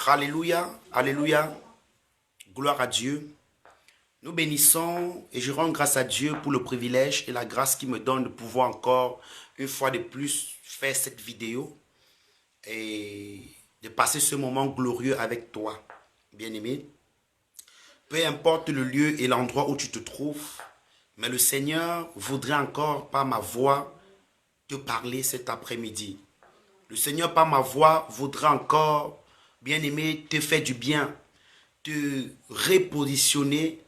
Alléluia, Alléluia, gloire à Dieu. Nous bénissons et je rends grâce à Dieu pour le privilège et la grâce qu'il me donne de pouvoir encore une fois de plus faire cette vidéo et de passer ce moment glorieux avec toi, bien-aimé. Peu importe le lieu et l'endroit où tu te trouves, mais le Seigneur voudrait encore par ma voix te parler cet après-midi. Le Seigneur par ma voix voudra encore, bien-aimé, te faire du bien, te repositionner,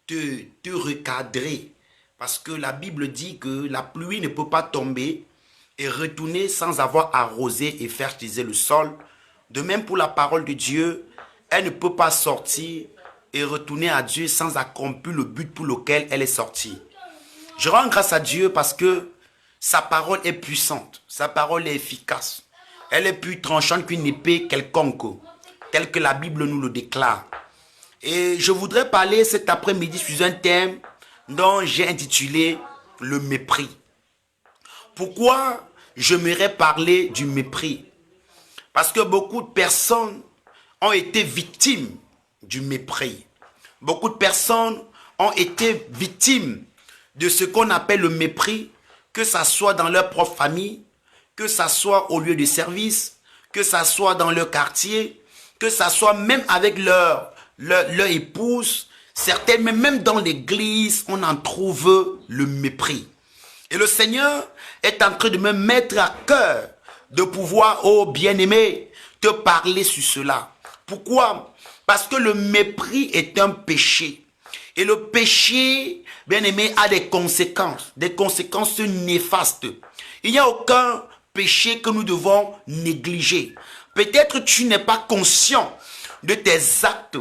te recadrer. Parce que la Bible dit que la pluie ne peut pas tomber et retourner sans avoir arrosé et fertilisé le sol. De même pour la parole de Dieu, elle ne peut pas sortir et retourner à Dieu sans accomplir le but pour lequel elle est sortie. Je rends grâce à Dieu parce que sa parole est puissante, sa parole est efficace. Elle est plus tranchante qu'une épée quelconque, tel que la Bible nous le déclare. Et je voudrais parler cet après-midi sur un thème dont j'ai intitulé le mépris. Pourquoi j'aimerais parler du mépris? Parce que beaucoup de personnes ont été victimes du mépris. Beaucoup de personnes ont été victimes de ce qu'on appelle le mépris, que ça soit dans leur propre famille, que ça soit au lieu de service, que ça soit dans leur quartier, que ça soit même avec leur épouse, certaines, mais même dans l'église, on en trouve le mépris. Et le Seigneur est en train de me mettre à cœur de pouvoir, oh bien-aimé, te parler sur cela. Pourquoi? Parce que le mépris est un péché. Et le péché, bien-aimé, a des conséquences néfastes. Il n'y a aucun péché que nous devons négliger. Peut-être tu n'es pas conscient de tes actes.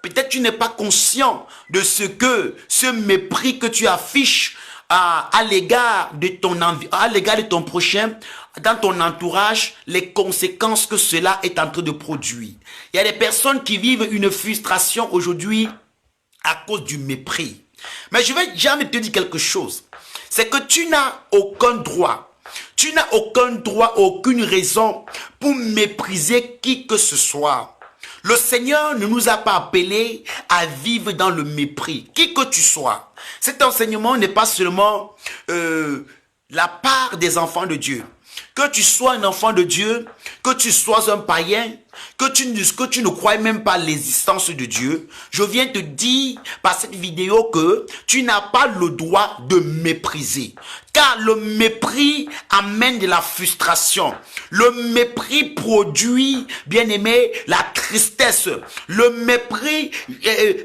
Peut-être tu n'es pas conscient de ce mépris que tu affiches à l'égard de ton prochain, dans ton entourage, les conséquences que cela est en train de produire. Il y a des personnes qui vivent une frustration aujourd'hui à cause du mépris. Mais je vais jamais te dire quelque chose. C'est que tu n'as aucun droit. Tu n'as aucun droit, aucune raison pour mépriser qui que ce soit. Le Seigneur ne nous a pas appelés à vivre dans le mépris, qui que tu sois. Cet enseignement n'est pas seulement la part des enfants de Dieu. Que tu sois un enfant de Dieu, que tu sois un païen, que tu ne crois même pas l'existence de Dieu, je viens te dire par cette vidéo que tu n'as pas le droit de mépriser. Car le mépris amène de la frustration. Le mépris produit, bien-aimé, la tristesse. Le mépris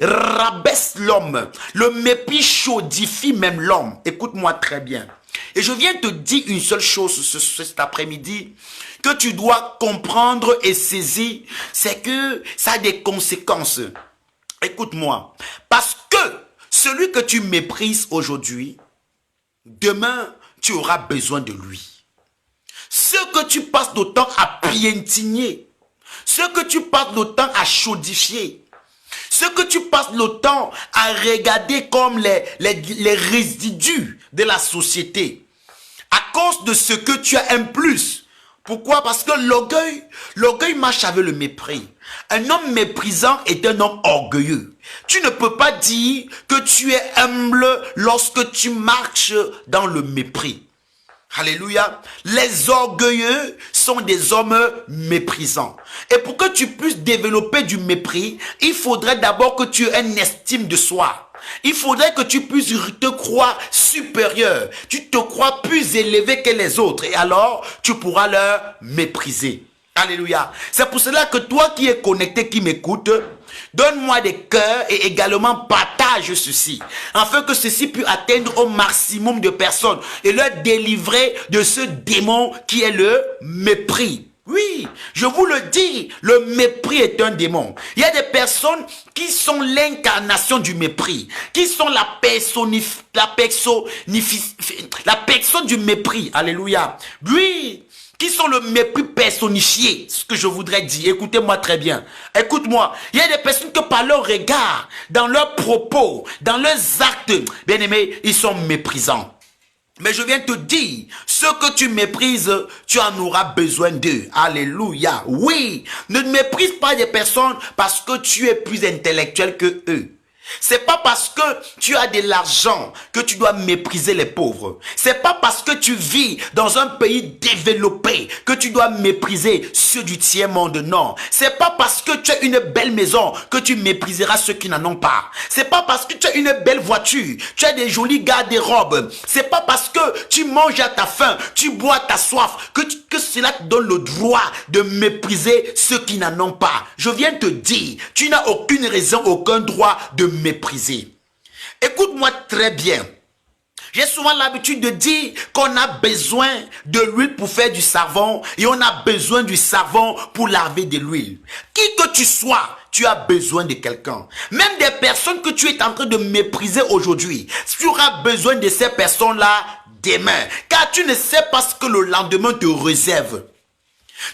rabaisse l'homme. Le mépris chaudifie même l'homme. Écoute-moi très bien. Et je viens te dire une seule chose cet après-midi que tu dois comprendre et saisir, c'est que ça a des conséquences. Écoute-moi, parce que celui que tu méprises aujourd'hui, demain, tu auras besoin de lui. Ce que tu passes le temps à piétiner, ce que tu passes le temps à chaudifier, ce que tu passes le temps à regarder comme les résidus de la société, à cause de ce que tu as un plus. Pourquoi? Parce que l'orgueil marche avec le mépris. Un homme méprisant est un homme orgueilleux. Tu ne peux pas dire que tu es humble lorsque tu marches dans le mépris. Alléluia. Les orgueilleux sont des hommes méprisants. Et pour que tu puisses développer du mépris, il faudrait d'abord que tu aies une estime de soi. Il faudrait que tu puisses te croire supérieur. Tu te crois plus élevé que les autres. Et alors, tu pourras leur mépriser. Alléluia. C'est pour cela que toi qui es connecté, qui m'écoute, donne-moi des cœurs et également partage ceci. Afin que ceci puisse atteindre au maximum de personnes et leur délivrer de ce démon qui est le mépris. Oui, je vous le dis, le mépris est un démon. Il y a des personnes qui sont l'incarnation du mépris, qui sont la personne du mépris. Alléluia. Oui, qui sont le mépris personnifié, ce que je voudrais dire. Écoutez-moi très bien. Écoute-moi. Il y a des personnes que par leur regard, dans leurs propos, dans leurs actes, bien aimés, ils sont méprisants. Mais je viens te dire, ce que tu méprises, tu en auras besoin d'eux. Alléluia. Oui, ne méprise pas des personnes parce que tu es plus intellectuel que eux. C'est pas parce que tu as de l'argent que tu dois mépriser les pauvres. C'est pas parce que tu vis dans un pays développé que tu dois mépriser ceux du tiers monde. Non. C'est pas parce que tu as une belle maison que tu mépriseras ceux qui n'en ont pas. C'est pas parce que tu as une belle voiture, tu as des jolis garde-robes. C'est pas parce que tu manges à ta faim, tu bois à ta soif que cela te donne le droit de mépriser ceux qui n'en ont pas. Je viens te dire, tu n'as aucune raison, aucun droit de mépriser. Écoute-moi très bien. J'ai souvent l'habitude de dire qu'on a besoin de l'huile pour faire du savon et on a besoin du savon pour laver de l'huile. Qui que tu sois, tu as besoin de quelqu'un. Même des personnes que tu es en train de mépriser aujourd'hui, tu auras besoin de ces personnes-là demain. Car tu ne sais pas ce que le lendemain te réserve.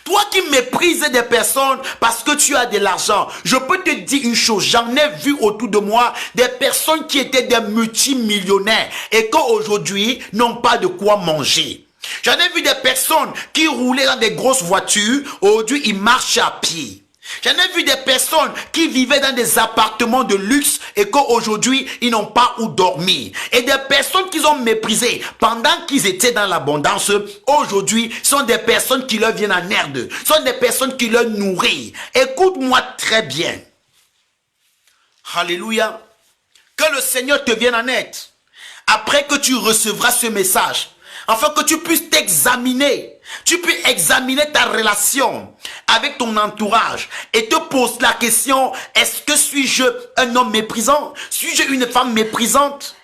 Toi qui méprises des personnes parce que tu as de l'argent, je peux te dire une chose, j'en ai vu autour de moi des personnes qui étaient des multimillionnaires et qu'aujourd'hui n'ont pas de quoi manger. J'en ai vu des personnes qui roulaient dans des grosses voitures, aujourd'hui ils marchent à pied. J'en ai vu des personnes qui vivaient dans des appartements de luxe et qu'aujourd'hui, ils n'ont pas où dormir. Et des personnes qu'ils ont méprisées pendant qu'ils étaient dans l'abondance, aujourd'hui, sont des personnes qui leur viennent en aide, sont des personnes qui leur nourrissent. Écoute-moi très bien. Alléluia. Que le Seigneur te vienne en aide. Après que tu recevras ce message, afin que tu puisses t'examiner. Tu peux examiner ta relation avec ton entourage et te pose la question, est-ce que suis-je un homme méprisant? Suis-je une femme méprisante?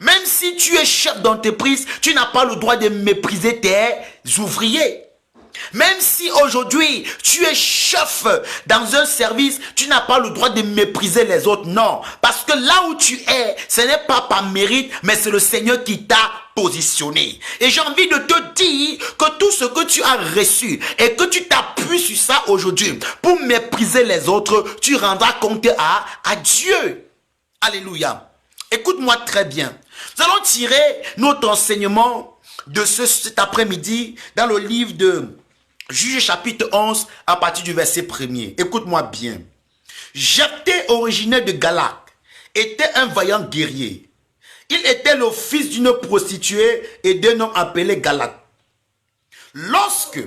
Même si tu es chef d'entreprise, tu n'as pas le droit de mépriser tes ouvriers. Même si aujourd'hui tu es chef dans un service, tu n'as pas le droit de mépriser les autres. Non, parce que là où tu es, ce n'est pas par mérite, mais c'est le Seigneur qui t'a positionné. Et j'ai envie de te dire que tout ce que tu as reçu et que tu t'appuies sur ça aujourd'hui pour mépriser les autres, tu rendras compte à Dieu. Alléluia. Écoute-moi très bien. Nous allons tirer notre enseignement de cet après-midi dans le livre de Juges chapitre 11 à partir du verset 1er. Écoute-moi bien. Jephthé, originaire de Galaad, était un vaillant guerrier. Il était le fils d'une prostituée et d'un homme appelé Galaad. Lorsque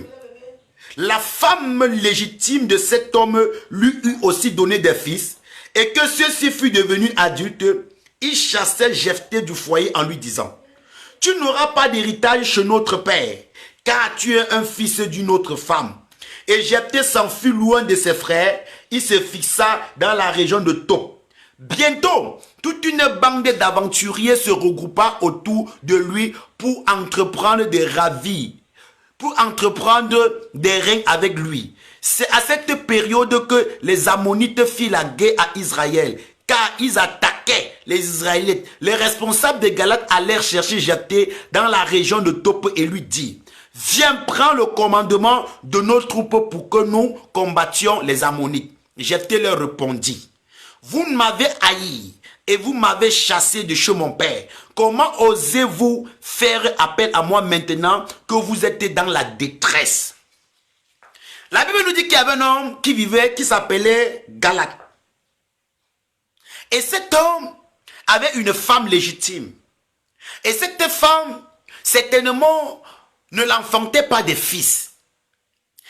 la femme légitime de cet homme lui eut aussi donné des fils et que ceux-ci furent devenus adultes, il chassait Jephthé du foyer en lui disant: tu n'auras pas d'héritage chez notre père, car tu es un fils d'une autre femme. Et Jephthé s'enfuit loin de ses frères, il se fixa dans la région de Top. Bientôt, toute une bande d'aventuriers se regroupa autour de lui pour entreprendre des ravis, pour entreprendre des règnes avec lui. C'est à cette période que les Ammonites firent la guerre à Israël, car ils attaquaient les Israélites. Les responsables de Galaad allèrent chercher Jephthé dans la région de Top et lui dit: viens prendre le commandement de nos troupes pour que nous combattions les Ammonites. Jephthé leur répondit: vous m'avez haï et vous m'avez chassé de chez mon père. Comment osez-vous faire appel à moi maintenant que vous êtes dans la détresse? La Bible nous dit qu'il y avait un homme qui s'appelait Galaad. Et cet homme avait une femme légitime. Et cette femme, certainement, ne l'enfantait pas de fils.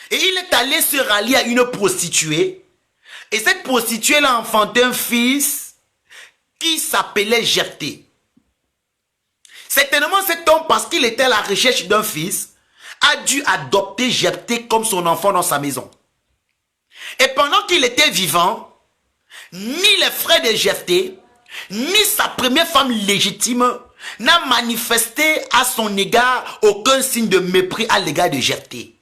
Et il est allé se rallier à une prostituée. Et cette prostituée l'a enfanté un fils qui s'appelait Jephthé. Certainement, cet homme, parce qu'il était à la recherche d'un fils, a dû adopter Jephthé comme son enfant dans sa maison. Et pendant qu'il était vivant, ni les frères de Jephthé, ni sa première femme légitime n'a manifesté à son égard aucun signe de mépris à l'égard de Jephthé.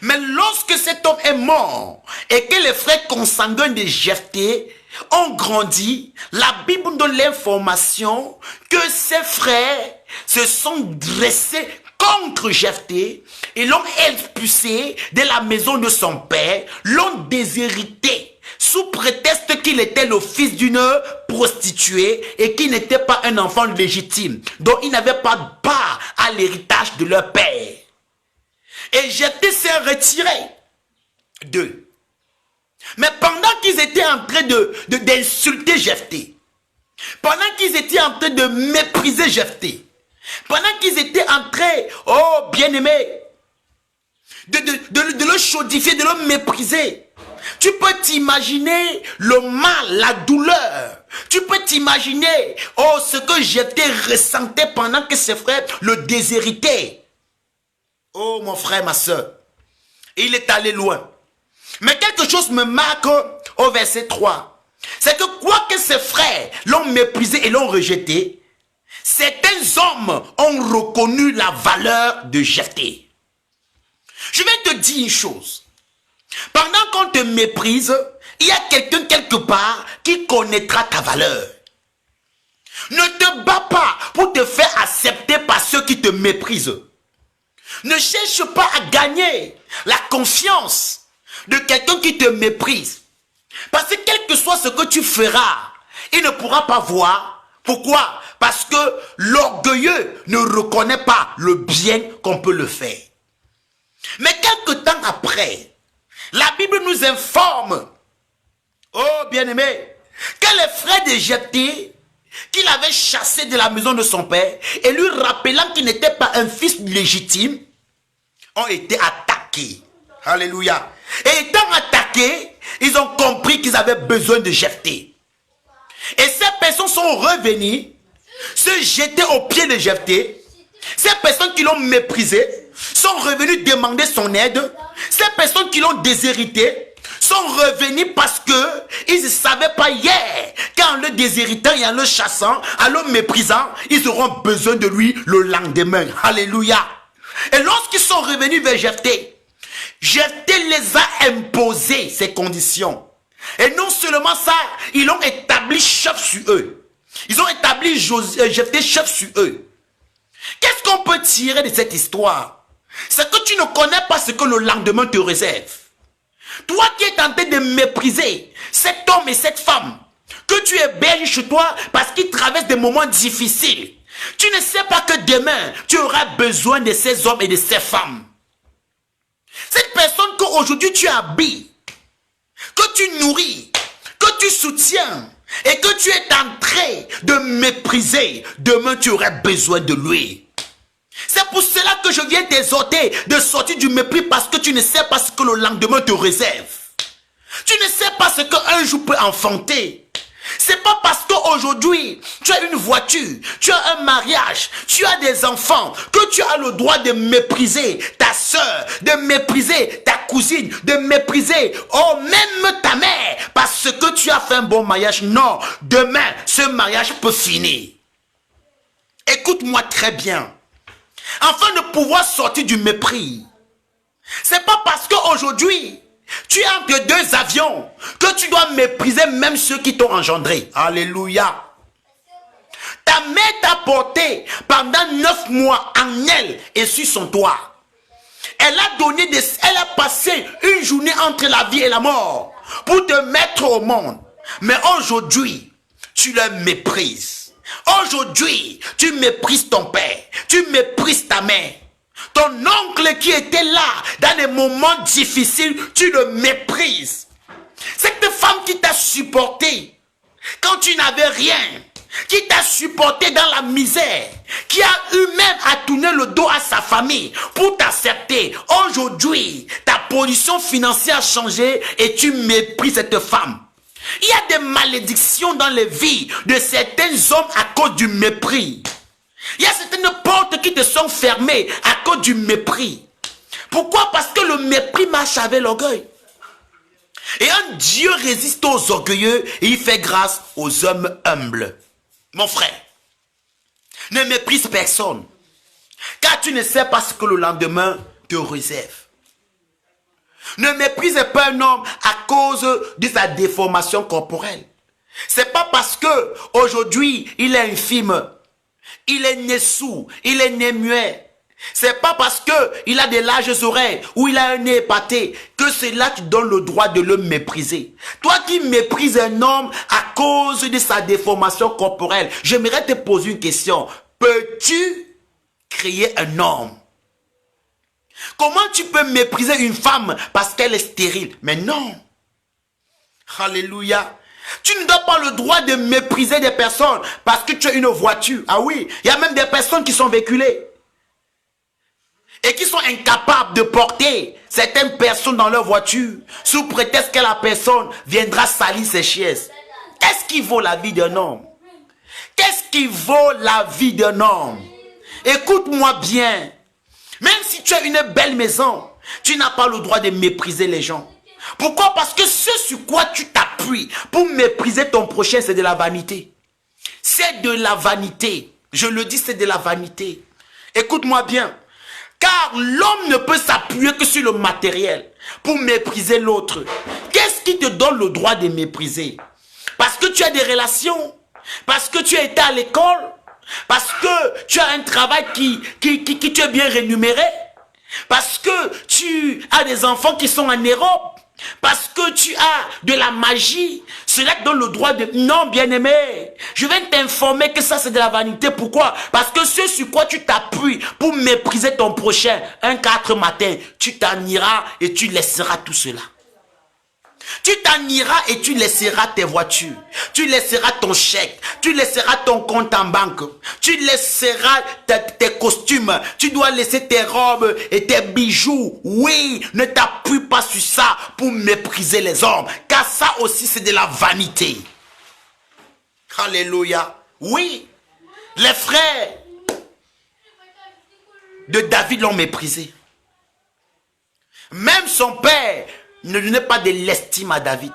Mais lorsque cet homme est mort et que les frères consanguins de Jephthé ont grandi, la Bible nous donne l'information que ses frères se sont dressés contre Jephthé et l'ont expulsé de la maison de son père, l'ont déshérité sous prétexte qu'il était le fils d'une prostituée et qu'il n'était pas un enfant légitime, dont il n'avait pas de part à l'héritage de leur père. Et Jephthé s'est retiré d'eux. Mais pendant qu'ils étaient en train d'insulter Jephthé, pendant qu'ils étaient en train de mépriser Jephthé, pendant qu'ils étaient en train, oh bien-aimé, de le chaudifier, de le mépriser, tu peux t'imaginer le mal, la douleur. Tu peux t'imaginer, oh, ce que Jephthé ressentait pendant que ses frères le déshéritaient. Oh, mon frère, ma soeur, il est allé loin. Mais quelque chose me marque au verset 3. C'est que quoique ses frères l'ont méprisé et l'ont rejeté, certains hommes ont reconnu la valeur de Jephthé. Je vais te dire une chose. Pendant qu'on te méprise, il y a quelqu'un quelque part qui connaîtra ta valeur. Ne te bats pas pour te faire accepter par ceux qui te méprisent. Ne cherche pas à gagner la confiance de quelqu'un qui te méprise. Parce que quel que soit ce que tu feras, il ne pourra pas voir. Pourquoi? Parce que l'orgueilleux ne reconnaît pas le bien qu'on peut le faire. Mais quelque temps après, la Bible nous informe, oh bien-aimé, que les frères de Jephthé, qu'il avait chassé de la maison de son père, et lui rappelant qu'il n'était pas un fils légitime, ont été attaqués. Alléluia. Et étant attaqués, ils ont compris qu'ils avaient besoin de Jephthé. Et ces personnes sont revenues, se jeter aux pieds de Jephthé. Ces personnes qui l'ont méprisé sont revenues demander son aide. Ces personnes qui l'ont déshérité sont revenues parce que ils ne savaient pas hier qu'en le déshéritant et en le chassant, en le méprisant, ils auront besoin de lui le lendemain. Alléluia. Et lorsqu'ils sont revenus vers Jephthé, Jephthé les a imposé ces conditions. Et non seulement ça, ils l'ont établi chef sur eux. Ils ont établi Jephthé chef sur eux. Qu'est-ce qu'on peut tirer de cette histoire? C'est que tu ne connais pas ce que le lendemain te réserve. Toi qui es tenté de mépriser cet homme et cette femme, que tu héberges chez toi parce qu'ils traversent des moments difficiles, tu ne sais pas que demain, tu auras besoin de ces hommes et de ces femmes. Cette personne qu'aujourd'hui tu habilles, que tu nourris, que tu soutiens et que tu es en train de mépriser, demain tu auras besoin de lui. C'est pour cela que je viens t'exhorter de sortir du mépris parce que tu ne sais pas ce que le lendemain te réserve. Tu ne sais pas ce qu'un jour peut enfanter. C'est pas parce qu'aujourd'hui tu as une voiture, tu as un mariage, tu as des enfants que tu as le droit de mépriser ta soeur, de mépriser ta cousine, de mépriser, oh, même ta mère parce que tu as fait un bon mariage. Non, demain ce mariage peut finir. Écoute-moi très bien. Afin de pouvoir sortir du mépris, c'est pas parce qu'aujourd'hui tu es entre deux avions que tu dois mépriser même ceux qui t'ont engendré. Alléluia. Ta mère t'a porté pendant 9 mois en elle et sur son toit. Elle a passé une journée entre la vie et la mort pour te mettre au monde. Mais aujourd'hui, tu le méprises. Aujourd'hui, tu méprises ton père, tu méprises ta mère. Ton oncle qui était là dans les moments difficiles, tu le méprises. Cette femme qui t'a supporté quand tu n'avais rien, qui t'a supporté dans la misère, qui a eu même à tourner le dos à sa famille pour t'accepter. Aujourd'hui, ta position financière a changé et tu méprises cette femme. Il y a des malédictions dans les vies de certains hommes à cause du mépris. Il y a certaines portes qui te sont fermées à cause du mépris. Pourquoi? Parce que le mépris marche avec l'orgueil. Et un Dieu résiste aux orgueilleux et il fait grâce aux hommes humbles. Mon frère, ne méprise personne, car tu ne sais pas ce que le lendemain te réserve. Ne méprise pas un homme à cause de sa déformation corporelle. C'est pas parce que aujourd'hui il est infime, il est né sourd, il est né muet. C'est pas parce que il a des larges oreilles ou il a un nez épaté que que cela te donne le droit de le mépriser. Toi qui méprises un homme à cause de sa déformation corporelle, j'aimerais te poser une question. Peux-tu créer un homme? Comment tu peux mépriser une femme parce qu'elle est stérile? Mais non. Alléluia. Tu ne dois pas le droit de mépriser des personnes parce que tu as une voiture. Ah oui, il y a même des personnes qui sont véhiculées et qui sont incapables de porter certaines personnes dans leur voiture sous prétexte que la personne viendra salir ses chaises. Qu'est-ce qui vaut la vie d'un homme? Qu'est-ce qui vaut la vie d'un homme? Écoute-moi bien. Même si tu as une belle maison, tu n'as pas le droit de mépriser les gens. Pourquoi? Parce que ce sur quoi tu t'appuies pour mépriser ton prochain, c'est de la vanité. C'est de la vanité. Je le dis, c'est de la vanité. Écoute-moi bien. Car l'homme ne peut s'appuyer que sur le matériel pour mépriser l'autre. Qu'est-ce qui te donne le droit de mépriser? Parce que tu as des relations, parce que tu as été à l'école, parce que tu as un travail qui tu es bien rémunéré, parce que tu as des enfants qui sont en Europe, parce que tu as de la magie. Cela te donne le droit de... Non, bien-aimé, je vais t'informer que ça c'est de la vanité. Pourquoi? Parce que ce sur quoi tu t'appuies pour mépriser ton prochain, un 4 matin, tu t'en iras et tu laisseras tout cela. Tu t'en iras et tu laisseras tes voitures, tu laisseras ton chèque, tu laisseras ton compte en banque, tu laisseras tes costumes, tu dois laisser tes robes et tes bijoux. Oui, ne t'appuie pas sur ça pour mépriser les hommes, car ça aussi c'est de la vanité. Alléluia. Oui, les frères de David l'ont méprisé. Même son père ne donnait pas de l'estime à David.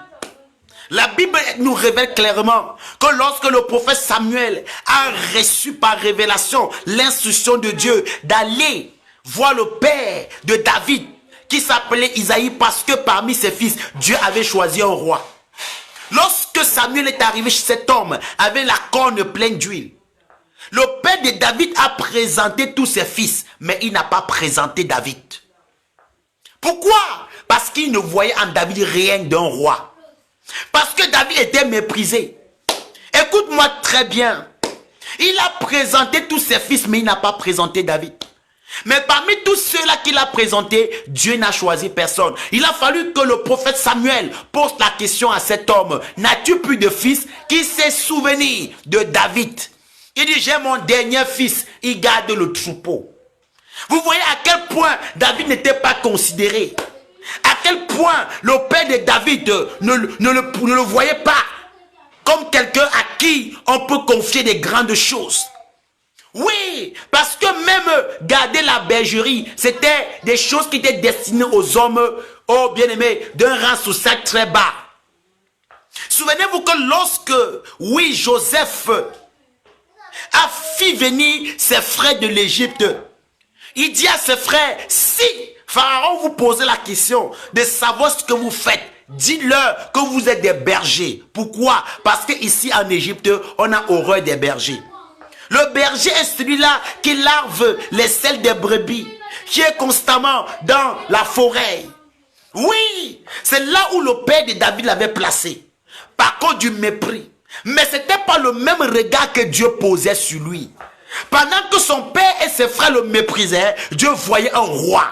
La Bible nous révèle clairement que lorsque le prophète Samuel a reçu par révélation l'instruction de Dieu d'aller voir le père de David, qui s'appelait Isaïe, parce que parmi ses fils, Dieu avait choisi un roi. Lorsque Samuel est arrivé chez cet homme avec la corne pleine d'huile, le père de David a présenté tous ses fils, mais il n'a pas présenté David. Pourquoi? Parce qu'il ne voyait en David rien d'un roi. Parce que David était méprisé. Écoute-moi très bien. Il a présenté tous ses fils, mais il n'a pas présenté David. Mais parmi tous ceux-là qu'il a présentés, Dieu n'a choisi personne. Il a fallu que le prophète Samuel pose la question à cet homme. N'as-tu plus de fils? Qui s'est souvenu de David? Il dit, j'ai mon dernier fils, il garde le troupeau. Vous voyez à quel point David n'était pas considéré. À quel point le père de David ne le voyait pas comme quelqu'un à qui on peut confier des grandes choses. Oui, parce que même garder la bergerie, c'était des choses qui étaient destinées aux hommes, aux bien-aimés, d'un rang social très bas. Souvenez-vous que lorsque, oui, Joseph a fait venir ses frères de l'Égypte, il dit à ses frères, si Pharaon vous posait la question de savoir ce que vous faites, dites-leur que vous êtes des bergers. Pourquoi? Parce qu'ici en Égypte, on a horreur des bergers. Le berger est celui-là qui larve les selles des brebis, qui est constamment dans la forêt. Oui, c'est là où le père de David l'avait placé. Par contre du mépris. Mais ce n'était pas le même regard que Dieu posait sur lui. Pendant que son père et ses frères le méprisaient, Dieu voyait un roi.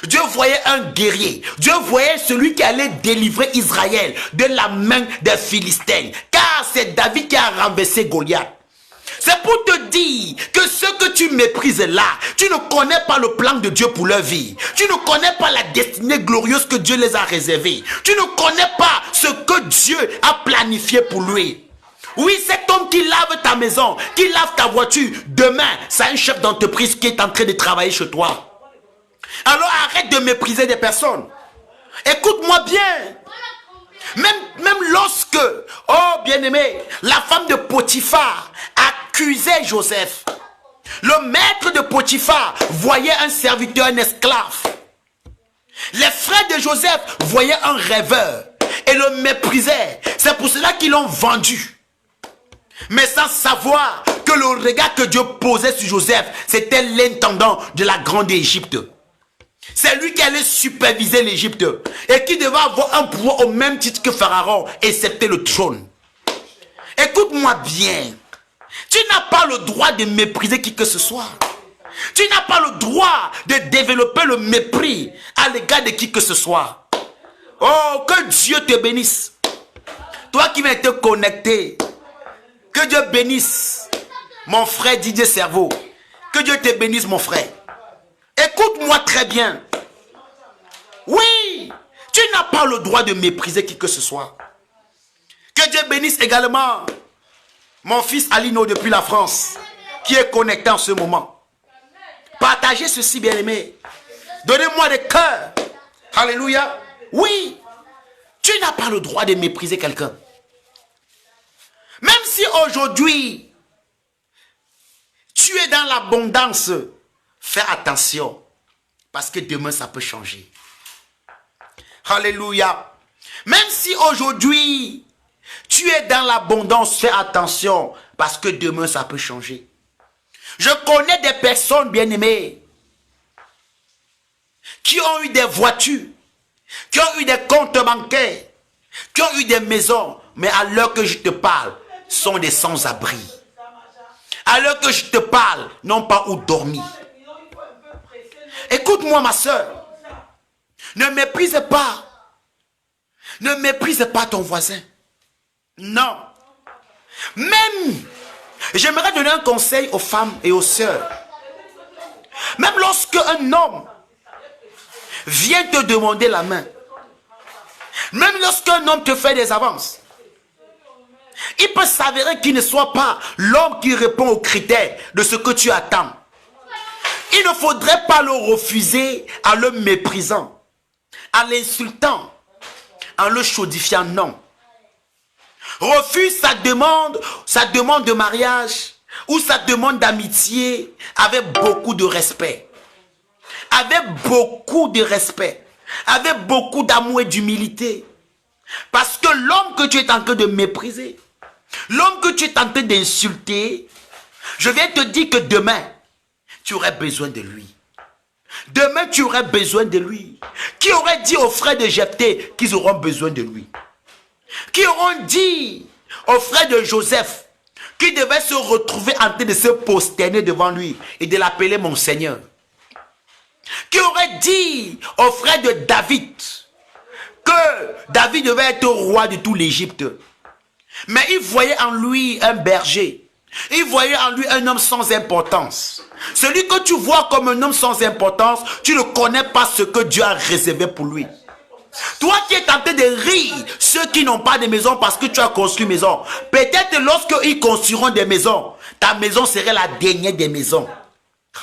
Dieu voyait un guerrier. Dieu voyait celui qui allait délivrer Israël de la main des Philistins. Car c'est David qui a renversé Goliath. C'est pour te dire que ce que tu méprises là, tu ne connais pas le plan de Dieu pour leur vie. Tu ne connais pas la destinée glorieuse que Dieu les a réservée. Tu ne connais pas ce que Dieu a planifié pour lui. Oui, cet homme qui lave ta maison, qui lave ta voiture, demain, c'est un chef d'entreprise qui est en train de travailler chez toi. Alors arrête de mépriser des personnes. Écoute-moi bien. Même lorsque, oh bien-aimé, la femme de Potiphar accusait Joseph, le maître de Potiphar voyait un serviteur, un esclave. Les frères de Joseph voyaient un rêveur et le méprisaient. C'est pour cela qu'ils l'ont vendu. Mais sans savoir que le regard que Dieu posait sur Joseph, c'était l'intendant de la grande Égypte. C'est lui qui allait superviser l'Égypte et qui devait avoir un pouvoir au même titre que Pharaon, excepté le trône. Écoute-moi bien. Tu n'as pas le droit de mépriser qui que ce soit. Tu n'as pas le droit de développer le mépris à l'égard de qui que ce soit. Oh, que Dieu te bénisse. Toi qui viens te connecter, que Dieu bénisse mon frère Didier Cerveau. Que Dieu te bénisse mon frère. Écoute-moi très bien. Oui, tu n'as pas le droit de mépriser qui que ce soit. Que Dieu bénisse également mon fils Alino depuis la France, qui est connecté en ce moment. Partagez ceci, bien-aimé. Donnez-moi des cœurs. Alléluia. Oui, tu n'as pas le droit de mépriser quelqu'un. Même si aujourd'hui, tu es dans l'abondance, fais attention. Parce que demain, ça peut changer. Alléluia. Même si aujourd'hui, tu es dans l'abondance, fais attention. Parce que demain, ça peut changer. Je connais des personnes bien-aimées qui ont eu des voitures, qui ont eu des comptes bancaires, qui ont eu des maisons, mais à l'heure que je te parle, sont des sans-abri. À l'heure que je te parle, n'ont pas où dormir. Écoute-moi, ma soeur. Ne méprise pas. Ne méprise pas ton voisin. Non. Même, j'aimerais donner un conseil aux femmes et aux sœurs. Même lorsque un homme vient te demander la main, même lorsqu'un homme te fait des avances, il peut s'avérer qu'il ne soit pas l'homme qui répond aux critères de ce que tu attends. Il ne faudrait pas le refuser en le méprisant, en l'insultant, en le chaudifiant, non. Refuse sa demande de mariage ou sa demande d'amitié avec beaucoup de respect. Avec beaucoup de respect. Avec beaucoup d'amour et d'humilité. Parce que l'homme que tu es en train de mépriser, l'homme que tu es en train d'insulter, je viens te dire que demain, tu aurais besoin de lui. Demain, tu aurais besoin de lui. Qui aurait dit aux frères de Jephthé qu'ils auront besoin de lui? Qui auront dit aux frères de Joseph qui devaient se retrouver en train de se prosterner devant lui et de l'appeler mon Seigneur? Qui aurait dit aux frères de David que David devait être roi de tout l'Égypte? Mais il voyait en lui un berger. Il voyait en lui un homme sans importance. Celui que tu vois comme un homme sans importance, tu ne connais pas ce que Dieu a réservé pour lui. Toi qui es tenté de rire ceux qui n'ont pas de maison parce que tu as construit une maison. Peut-être lorsqu'ils construiront des maisons, ta maison serait la dernière des maisons.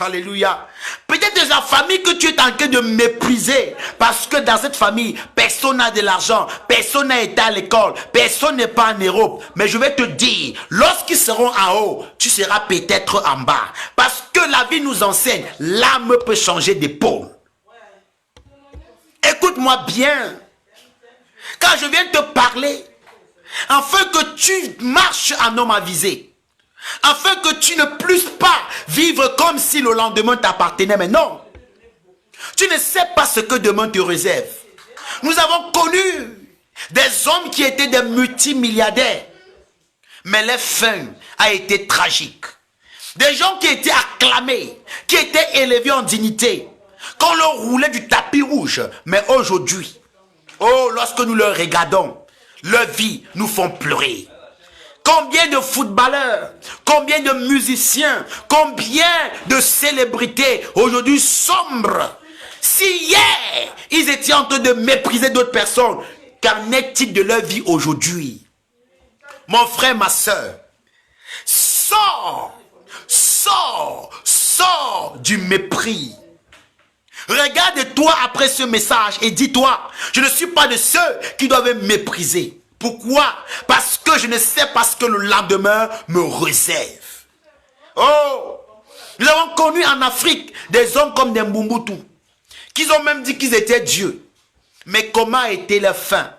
Alléluia. Peut-être la famille que tu es en train de mépriser parce que dans cette famille, personne n'a de l'argent, personne n'a été à l'école, personne n'est pas en Europe. Mais je vais te dire, lorsqu'ils seront en haut, tu seras peut-être en bas. Parce que la vie nous enseigne, l'âme peut changer d'épaule. Écoute-moi bien. Quand je viens te parler, afin que tu marches en homme avisé, afin que tu ne puisses pas vivre comme si le lendemain t'appartenait. Mais non, tu ne sais pas ce que demain te réserve. Nous avons connu des hommes qui étaient des multimilliardaires, mais leur fin a été tragique. Des gens qui étaient acclamés, qui étaient élevés en dignité, qu'on leur roulait du tapis rouge. Mais aujourd'hui, oh, lorsque nous leur regardons, leur vie nous font pleurer. Combien de footballeurs, combien de musiciens, combien de célébrités aujourd'hui sombres. Si hier, ils étaient en train de mépriser d'autres personnes, qu'en est-il de leur vie aujourd'hui? Mon frère, ma soeur, sors du mépris. Regarde-toi après ce message et dis-toi, je ne suis pas de ceux qui doivent me mépriser. Pourquoi? Parce que je ne sais pas ce que le lendemain me réserve. Oh! Nous avons connu en Afrique des hommes comme des Mbumbutu, qui ont même dit qu'ils étaient Dieu. Mais comment a été leur fin?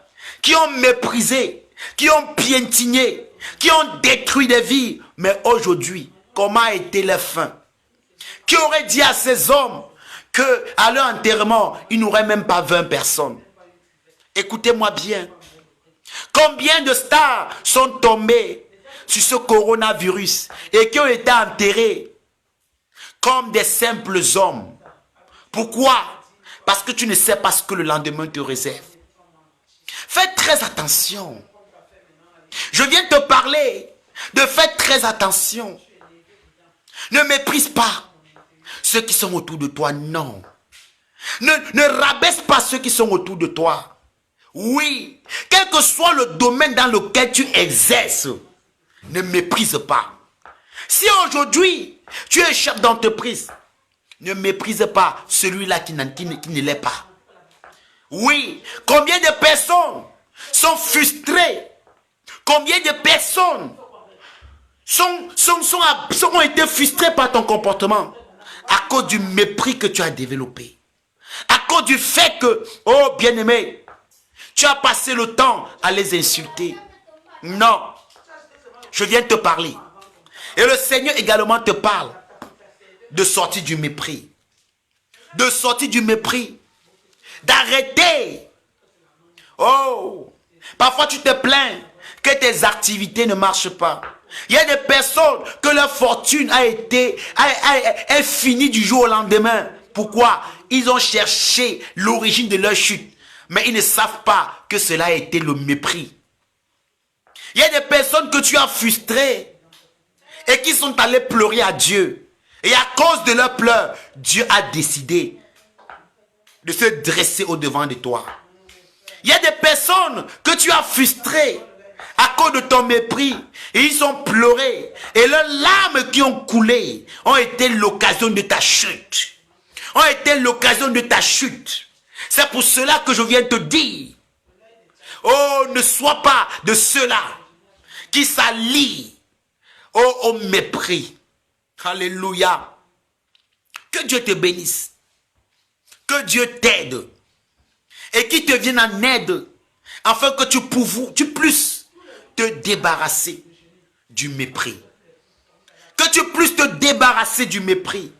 Qui ont méprisé, qui ont piétiné, qui ont détruit des vies. Mais aujourd'hui, comment a été leur fin? Qui aurait dit à ces hommes qu'à leur enterrement, il n'y aurait même pas 20 personnes. Écoutez-moi bien. Combien de stars sont tombées sur ce coronavirus et qui ont été enterrés comme des simples hommes? Pourquoi? Parce que tu ne sais pas ce que le lendemain te réserve. Fais très attention. Je viens te parler de faire très attention. Ne méprise pas ceux qui sont autour de toi, non. Ne rabaisse pas ceux qui sont autour de toi. Oui, quel que soit le domaine dans lequel tu exerces, ne méprise pas. Si aujourd'hui, tu es chef d'entreprise, ne méprise pas celui-là qui ne l'est pas. Oui, combien de personnes sont frustrées? Combien de personnes ont été frustrées par ton comportement à cause du mépris que tu as développé? À cause du fait que, oh bien-aimé, tu as passé le temps à les insulter. Non, je viens te parler. Et le Seigneur également te parle de sortir du mépris. De sortir du mépris. D'arrêter. Oh, parfois tu te plains que tes activités ne marchent pas. Il y a des personnes que leur fortune est finie du jour au lendemain. Pourquoi? Ils ont cherché l'origine de leur chute. Mais ils ne savent pas que cela a été le mépris. Il y a des personnes que tu as frustrées et qui sont allées pleurer à Dieu. Et à cause de leurs pleurs, Dieu a décidé de se dresser au-devant de toi. Il y a des personnes que tu as frustrées à cause de ton mépris. Et ils ont pleuré. Et leurs larmes qui ont coulé ont été l'occasion de ta chute. Ont été l'occasion de ta chute. C'est pour cela que je viens te dire. Oh, ne sois pas de ceux-là qui s'allient au mépris. Alléluia. Que Dieu te bénisse. Que Dieu t'aide. Et qu'il te vienne en aide. Afin que tu puisses te débarrasser du mépris. Que tu puisses te débarrasser du mépris.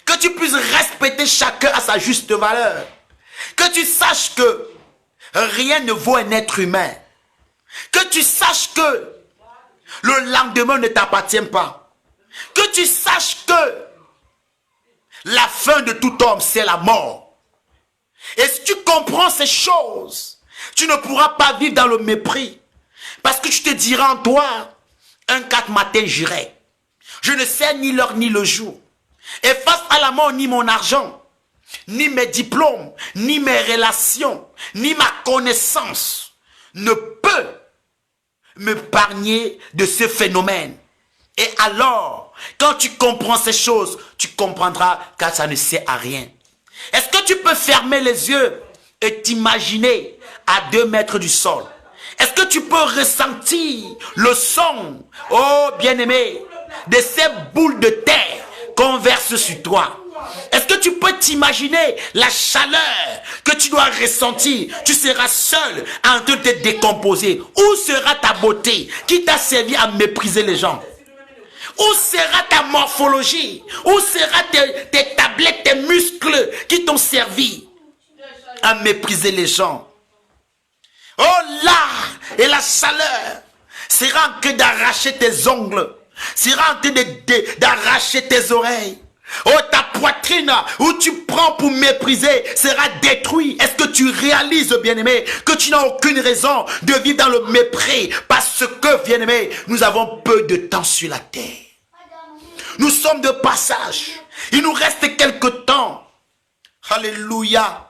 Que tu puisses respecter chacun à sa juste valeur. Que tu saches que rien ne vaut un être humain. Que tu saches que le lendemain ne t'appartient pas. Que tu saches que la fin de tout homme, c'est la mort. Et si tu comprends ces choses, tu ne pourras pas vivre dans le mépris. Parce que tu te diras en toi, un 4 matin j'irai. Je ne sais ni l'heure ni le jour. Et face à la mort, ni mon argent, ni mes diplômes, ni mes relations, ni ma connaissance ne peut m'épargner de ce phénomène. Et alors, quand tu comprends ces choses, tu comprendras que ça ne sert à rien. Est-ce que tu peux fermer les yeux et t'imaginer à 2 mètres du sol? Est-ce que tu peux ressentir le son, oh bien-aimé, de ces boules de terre qu'on verse sur toi? Est-ce que tu peux t'imaginer la chaleur que tu dois ressentir? Tu seras seul en train de te décomposer. Où sera ta beauté qui t'a servi à mépriser les gens? Où sera ta morphologie? Où sera tes tablettes, tes muscles qui t'ont servi à mépriser les gens? Oh là! Et la chaleur sera en train d'arracher tes ongles. Sera en train d'arracher tes oreilles. Oh, ta poitrine où tu prends pour mépriser sera détruite. Est-ce que tu réalises, bien-aimé, que tu n'as aucune raison de vivre dans le mépris? Parce que, bien-aimé, nous avons peu de temps sur la terre. Nous sommes de passage. Il nous reste quelque temps. Alléluia.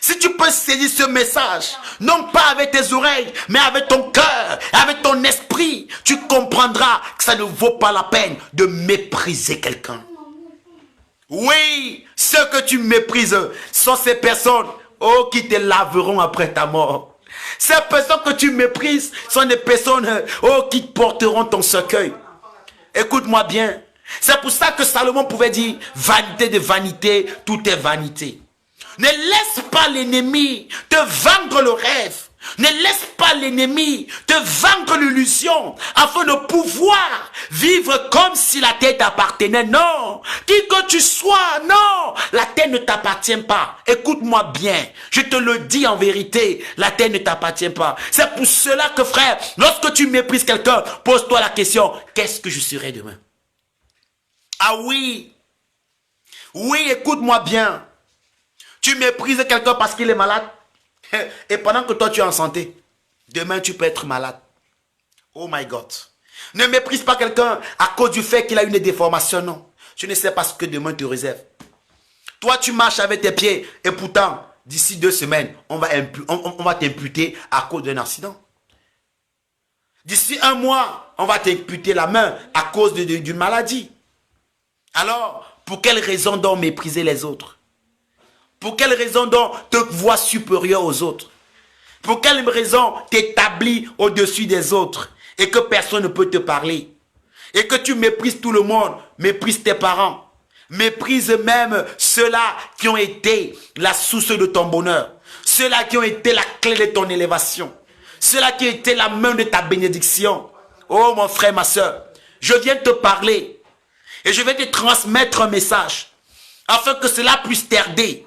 Si tu peux saisir ce message, non pas avec tes oreilles, mais avec ton cœur, avec ton esprit, tu comprendras que ça ne vaut pas la peine de mépriser quelqu'un. Oui, ceux que tu méprises sont ces personnes qui te laveront après ta mort. Ces personnes que tu méprises sont des personnes qui porteront ton cercueil. Écoute-moi bien. C'est pour ça que Salomon pouvait dire, vanité de vanité, tout est vanité. Ne laisse pas l'ennemi te vendre le rêve. Ne laisse pas l'ennemi te vendre l'illusion afin de pouvoir vivre comme si la terre t'appartenait. Non, qui que tu sois, non, la terre ne t'appartient pas. Écoute-moi bien, je te le dis en vérité, la terre ne t'appartient pas. C'est pour cela que frère, lorsque tu méprises quelqu'un, pose-toi la question, qu'est-ce que je serai demain? Ah oui, oui, écoute-moi bien. Tu méprises quelqu'un parce qu'il est malade. Et pendant que toi tu es en santé, demain tu peux être malade. Oh my God. Ne méprise pas quelqu'un à cause du fait qu'il a une déformation. Non. Tu ne sais pas ce que demain te réserve. Toi tu marches avec tes pieds et pourtant d'ici 2 semaines on va t'imputer à cause d'un accident. D'ici 1 mois on va t'imputer la main à cause d'une maladie. Alors pour quelle raison donc mépriser les autres? Pour quelle raison donc te vois supérieur aux autres? Pour quelle raison t'établis au-dessus des autres et que personne ne peut te parler? Et que tu méprises tout le monde, méprises tes parents, méprises même ceux-là qui ont été la source de ton bonheur, ceux-là qui ont été la clé de ton élévation, ceux-là qui ont été la main de ta bénédiction. Oh mon frère, ma soeur, je viens te parler et je vais te transmettre un message afin que cela puisse t'aider.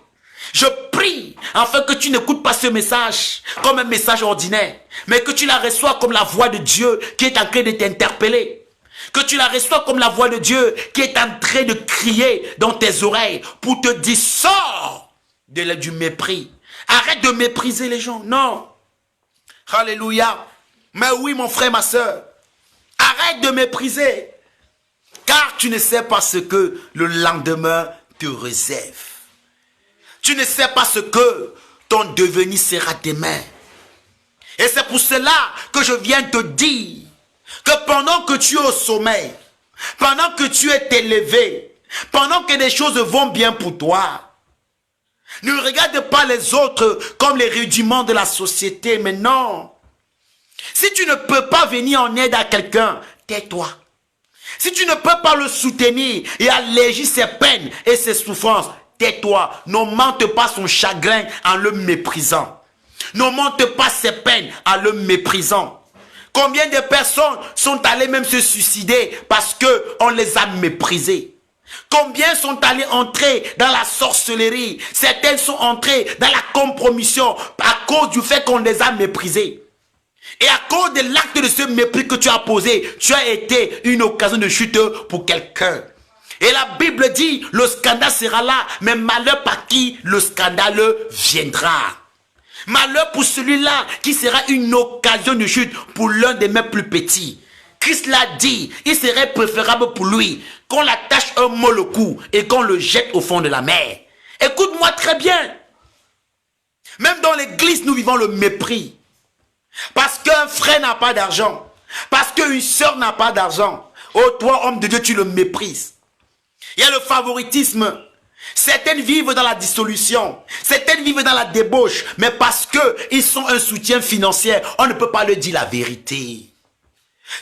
Je prie afin que tu n'écoutes pas ce message comme un message ordinaire, mais que tu la reçois comme la voix de Dieu qui est en train de t'interpeller. Que tu la reçois comme la voix de Dieu qui est en train de crier dans tes oreilles pour te dire, sors du mépris. Arrête de mépriser les gens. Non. Alléluia. Mais oui, mon frère, ma soeur. Arrête de mépriser. Car tu ne sais pas ce que le lendemain te réserve. Tu ne sais pas ce que ton devenir sera demain. Et c'est pour cela que je viens te dire que pendant que tu es au sommet, pendant que tu es élevé, pendant que les choses vont bien pour toi, ne regarde pas les autres comme les rudiments de la société, mais non. Si tu ne peux pas venir en aide à quelqu'un, tais-toi. Si tu ne peux pas le soutenir et alléger ses peines et ses souffrances, tais-toi. N'augmente pas son chagrin en le méprisant. N'augmente pas ses peines en le méprisant. Combien de personnes sont allées même se suicider parce qu'on les a méprisées? Combien sont allés entrer dans la sorcellerie? Certaines sont entrées dans la compromission à cause du fait qu'on les a méprisées. Et à cause de l'acte de ce mépris que tu as posé, tu as été une occasion de chute pour quelqu'un. Et la Bible dit, le scandale sera là, mais malheur par qui le scandale viendra. Malheur pour celui-là qui sera une occasion de chute pour l'un des mes plus petits. Christ l'a dit, il serait préférable pour lui qu'on l'attache un mot au cou et qu'on le jette au fond de la mer. Écoute-moi très bien. Même dans l'église, nous vivons le mépris. Parce qu'un frère n'a pas d'argent. Parce qu'une soeur n'a pas d'argent. Oh, toi, homme de Dieu, tu le méprises. Il y a le favoritisme. Certaines vivent dans la dissolution. Certaines vivent dans la débauche. Mais parce qu'ils sont un soutien financier, on ne peut pas leur dire la vérité.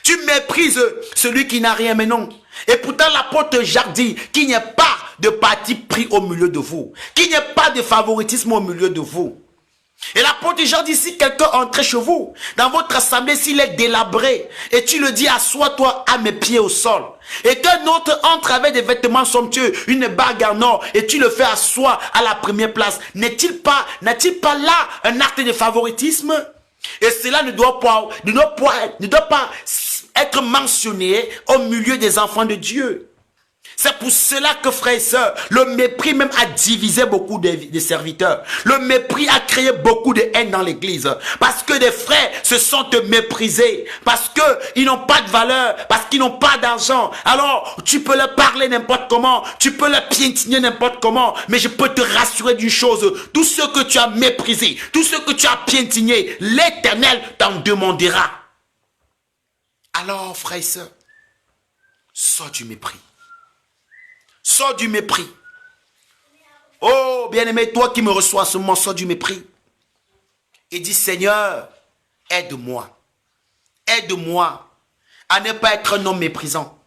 Tu méprises celui qui n'a rien, mais non. Et pourtant, l'apôtre Jacques dit qu'il n'y a pas de parti pris au milieu de vous. Qu'il n'y a pas de favoritisme au milieu de vous. Et l'apôtre Jean dit, si quelqu'un entre chez vous, dans votre assemblée, s'il est délabré, et tu le dis, assois-toi à mes pieds au sol, et qu'un autre entre avec des vêtements somptueux, une bague en or, et tu le fais asseoir à la première place, n'est-il pas là un acte de favoritisme? Et cela ne doit pas être mentionné au milieu des enfants de Dieu. C'est pour cela que, frères et sœurs, le mépris même a divisé beaucoup de serviteurs. Le mépris a créé beaucoup de haine dans l'église. Parce que des frères se sentent méprisés. Parce qu'ils n'ont pas de valeur. Parce qu'ils n'ont pas d'argent. Alors, tu peux leur parler n'importe comment. Tu peux leur piétiner n'importe comment. Mais je peux te rassurer d'une chose. Tout ce que tu as méprisé, tout ce que tu as piétiné, l'Éternel t'en demandera. Alors, frères et sœurs, sors du mépris. Sors du mépris. Oh, bien-aimé, toi qui me reçois en ce moment, sors du mépris. Et dis, Seigneur, aide-moi. Aide-moi à ne pas être un homme méprisant.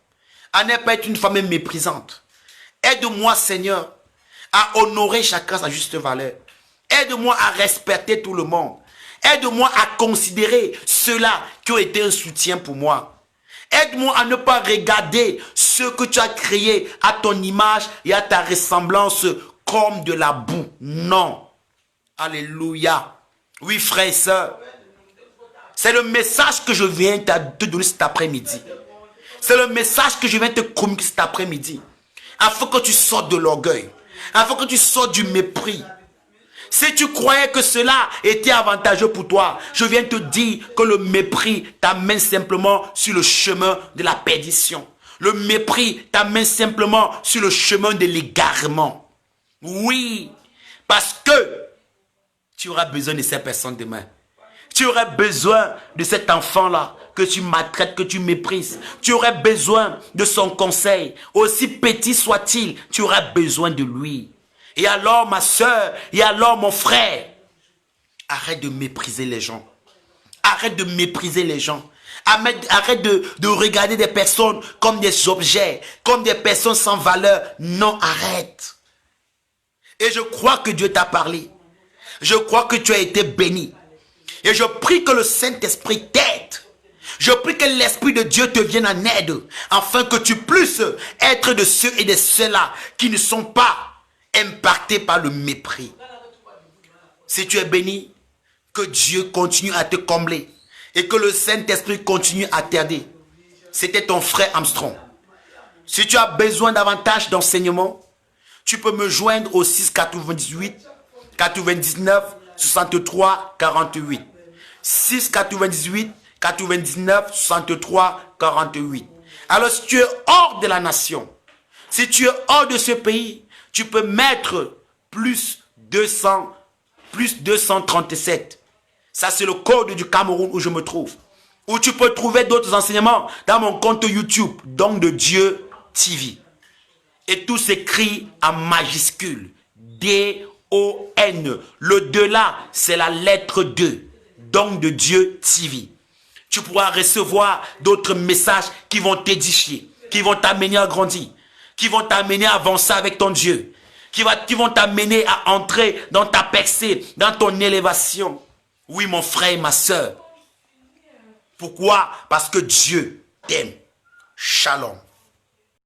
À ne pas être une femme méprisante. Aide-moi, Seigneur, à honorer chacun sa juste valeur. Aide-moi à respecter tout le monde. Aide-moi à considérer ceux-là qui ont été un soutien pour moi. Aide-moi à ne pas regarder ce que tu as créé à ton image et à ta ressemblance comme de la boue. Non. Alléluia. Oui, frère et soeur. C'est le message que je viens te donner cet après-midi. C'est le message que je viens te communiquer cet après-midi. Afin que tu sortes de l'orgueil. Afin que tu sortes du mépris. Si tu croyais que cela était avantageux pour toi, je viens te dire que le mépris t'amène simplement sur le chemin de la perdition. Le mépris t'amène simplement sur le chemin de l'égarement. Oui, parce que tu auras besoin de ces personnes demain. Tu aurais besoin de cet enfant-là que tu maltraites, que tu méprises. Tu aurais besoin de son conseil. Aussi petit soit-il, tu auras besoin de lui. Et alors, ma soeur, et alors, mon frère, arrête de mépriser les gens. Arrête de mépriser les gens. Arrête de regarder des personnes comme des objets, comme des personnes sans valeur. Non, arrête. Et je crois que Dieu t'a parlé. Je crois que tu as été béni. Et je prie que le Saint-Esprit t'aide. Je prie que l'Esprit de Dieu te vienne en aide, afin que tu puisses être de ceux et de ceux-là qui ne sont pas impactés par le mépris. Si tu es béni, que Dieu continue à te combler et que le Saint-Esprit continue à t'aider. C'était ton frère Armstrong. Si tu as besoin davantage d'enseignement, tu peux me joindre au 6 98 99 63 48. 6 98 99 63 48. Alors si tu es hors de la nation, si tu es hors de ce pays, tu peux mettre plus 237. Ça, c'est le code du Cameroun où je me trouve. Où tu peux trouver d'autres enseignements dans mon compte YouTube, Don de Dieu TV. Et tout s'écrit en majuscule. D-O-N. Le 2 là, c'est la lettre 2. Don de Dieu TV. Tu pourras recevoir d'autres messages qui vont t'édifier, qui vont t'amener à grandir, qui vont t'amener à avancer avec ton Dieu, qui vont t'amener à entrer dans ta percée, dans ton élévation. Oui, mon frère et ma soeur. Pourquoi? Parce que Dieu t'aime. Shalom.